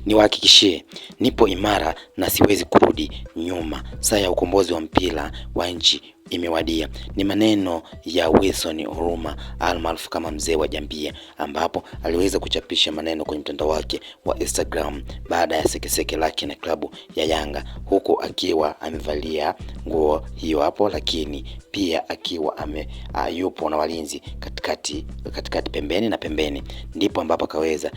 niwahakikishie nipo imara na siwezi kurudi nyuma. Saa ya ukombozi wa mpira wa nchi imewadia. Ni maneno ya Wilson Oruma almaarufu kama mzee wa Jambia, ambapo aliweza kuchapisha maneno kwenye mtandao wake wa Instagram baada ya sekeseke lake na klabu ya Yanga, huku akiwa amevalia nguo hiyo hapo, lakini pia akiwa yupo na walinzi katikati pembeni na pembeni. Ndipo ambapo akaweza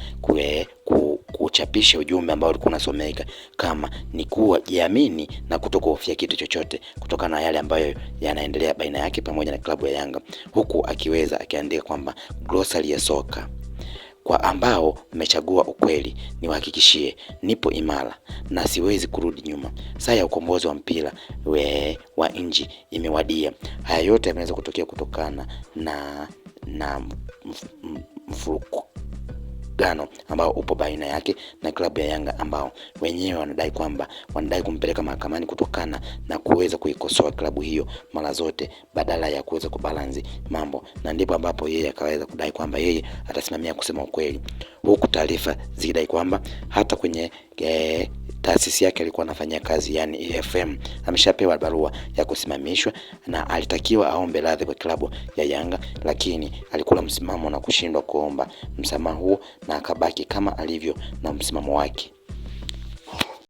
kuchapisha ujumbe ambao ulikuwa unasomeka kama ni kuwa jiamini na kutokuhofia kitu chochote kutokana na yale ambayo yanaendelea baina yake pamoja na klabu ya Yanga, huku akiandika kwamba glossary ya soka: kwa ambao mmechagua ukweli, niwahakikishie nipo imara na siwezi kurudi nyuma. Saa ya ukombozi wa mpira wa nchi imewadia. Haya yote yameweza kutokea kutokana na mvurugano ambao upo baina yake na klabu ya Yanga, ambao wenyewe wanadai kumpeleka mahakamani kutokana na kuweza kuikosoa klabu hiyo mara zote badala ya kuweza kubalansi mambo. Na ndipo ambapo yeye akaweza kudai kwamba yeye atasimamia kusema ukweli, huku taarifa zikidai kwamba hata kwenye taasisi yake alikuwa anafanyia kazi, yani EFM, ameshapewa barua ya kusimamishwa na alitakiwa aombe radhi kwa klabu ya Yanga, lakini alikula msimamo na kushindwa kuomba msamaha huo na akabaki kama alivyo na msimamo wake.